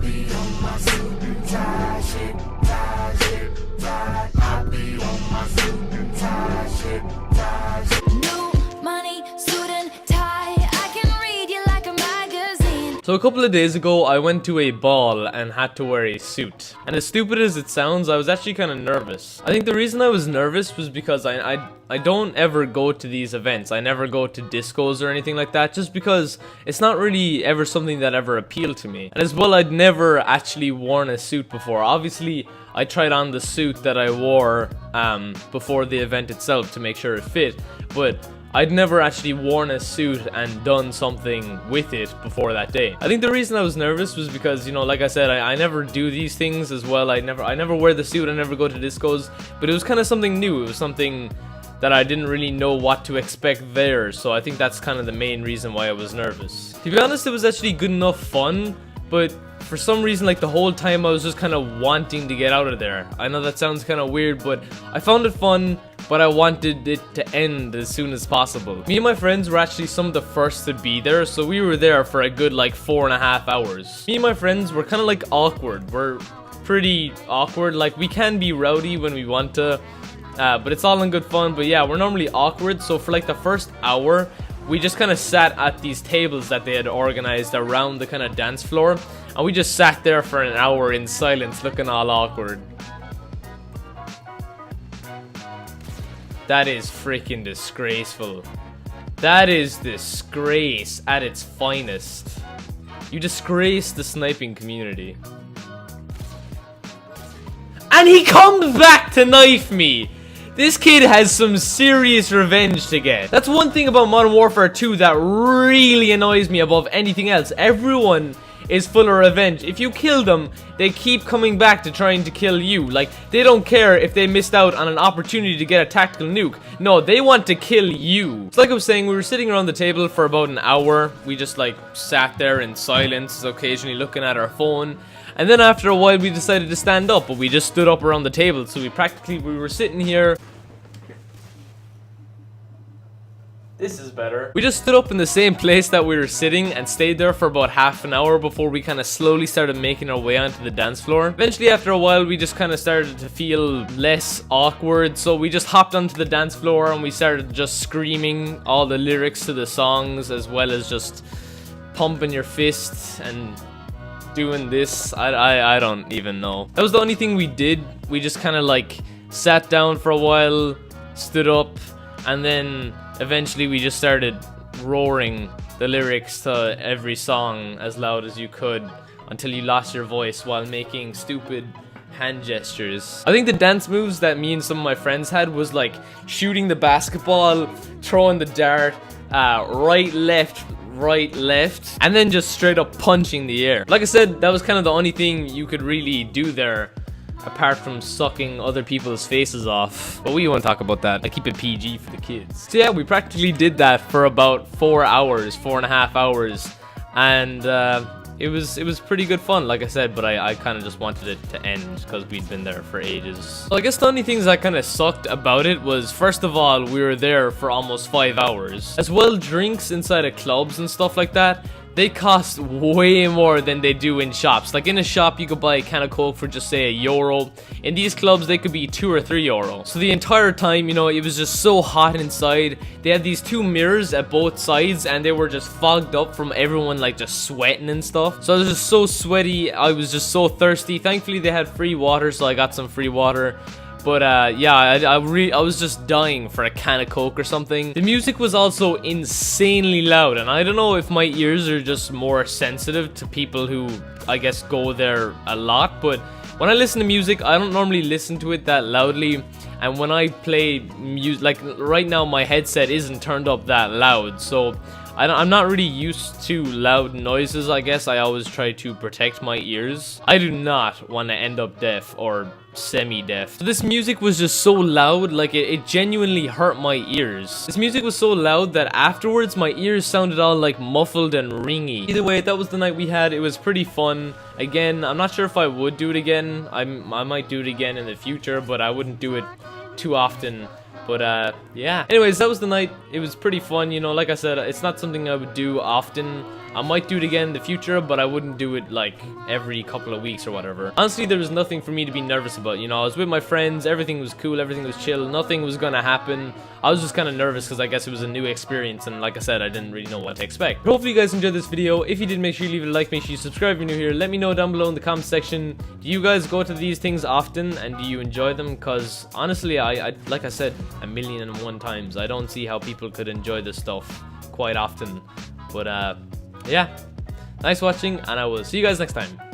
be on my suit and tie shit, tie shit, tie. I be on my suit and tie shit, tie shit. New money, suit and tie. I can read you like a magazine. So a couple of days ago, I went to a ball and had to wear a suit. And as stupid as it sounds, I was actually kind of nervous. I think the reason I was nervous was because I don't ever go to these events. I never go to discos or anything like that, just because it's not really ever something that ever appealed to me. And as well, I'd never actually worn a suit before. Obviously, I tried on the suit that I wore before the event itself to make sure it fit, but I'd never actually worn a suit and done something with it before that day. I think the reason I was nervous was because, you know, like I said, I never do these things as well. I never wear the suit, I never go to discos, but it was kind of something new. It was something that I didn't really know what to expect there, so I think that's kind of the main reason why I was nervous. To be honest, it was actually good enough fun, but for some reason, like the whole time I was just kind of wanting to get out of there. I know that sounds kind of weird, but I found it fun, but I wanted it to end as soon as possible. Me and my friends were actually some of the first to be there, so we were there for a good like 4.5 hours. Me and my friends were kind of like awkward. We're pretty awkward. Like, we can be rowdy when we want to, but it's all in good fun. But yeah, we're normally awkward, so for like the first hour, we just kind of sat at these tables that they had organized around the kind of dance floor, and we just sat there for an hour in silence looking all awkward. That is freaking disgraceful. That is disgrace at its finest. You disgrace the sniping community. And he comes back to knife me! This kid has some serious revenge to get. That's one thing about Modern Warfare 2 that really annoys me above anything else. Everyone is full of revenge. If you kill them, they keep coming back to trying to kill you. Like, they don't care if they missed out on an opportunity to get a tactical nuke. No, they want to kill you. It's like I was saying, we were sitting around the table for about an hour. We just like sat there in silence, occasionally looking at our phone. And then after a while, we decided to stand up, but we just stood up around the table. So we were sitting here. This is better. We just stood up in the same place that we were sitting and stayed there for about half an hour before we kind of slowly started making our way onto the dance floor. Eventually, after a while, we just kind of started to feel less awkward. So we just hopped onto the dance floor and we started just screaming all the lyrics to the songs, as well as just pumping your fists and doing this. I don't even know. That was the only thing we did. We just kind of like sat down for a while, stood up, and then eventually we just started roaring the lyrics to every song as loud as you could until you lost your voice while making stupid hand gestures. I think the dance moves that me and some of my friends had was like shooting the basketball, throwing the dart, right, left, and then just straight up punching the air. Like I said, that was kind of the only thing you could really do there, apart from sucking other people's faces off. But we won't talk about that. I keep it PG for the kids. So yeah, we practically did that for about 4.5 hours, and it was pretty good fun, like I said, but I kind of just wanted it to end because we'd been there for ages. So I guess the only things that kind of sucked about it was, first of all, we were there for almost 5 hours. As well, drinks inside of clubs and stuff like that, they cost way more than they do in shops. Like in a shop, you could buy a can of Coke for just say €1. In these clubs, they could be €2 or €3. So the entire time, you know, it was just so hot inside. They had these 2 mirrors at both sides, and they were just fogged up from everyone like just sweating and stuff. So I was just so sweaty. I was just so thirsty. Thankfully, they had free water, so I got some free water. But yeah, I was just dying for a can of Coke or something. The music was also insanely loud, and I don't know if my ears are just more sensitive to people who, I guess, go there a lot, but when I listen to music, I don't normally listen to it that loudly. And when I play music, like right now, my headset isn't turned up that loud, so I'm not really used to loud noises. I guess I always try to protect my ears. I do not want to end up deaf or semi-deaf. So this music was just so loud, like it genuinely hurt my ears. This music was so loud that afterwards my ears sounded all like muffled and ringy. Either way, that was the night we had. It was pretty fun. Again, I'm not sure if I would do it again. I might do it again in the future, but I wouldn't do it too often But yeah, anyways, that was the night. It was pretty fun, you know. Like I said, it's not something I would do often. I might do it again in the future, but I wouldn't do it like every couple of weeks or whatever. Honestly, there was nothing for me to be nervous about, you know. I was with my friends, everything was cool, everything was chill, nothing was gonna happen. I was just kind of nervous because I guess it was a new experience, and like I said, I didn't really know what to expect. But hopefully you guys enjoyed this video. If you did, make sure you leave it a like, make sure you subscribe if you're new here. Let me know down below in the comment section, do you guys go to these things often, and do you enjoy them? Because honestly, I like I said 1,000,001 times, I don't see how people could enjoy this stuff quite often. But yeah, thanks for watching, and I will see you guys next time.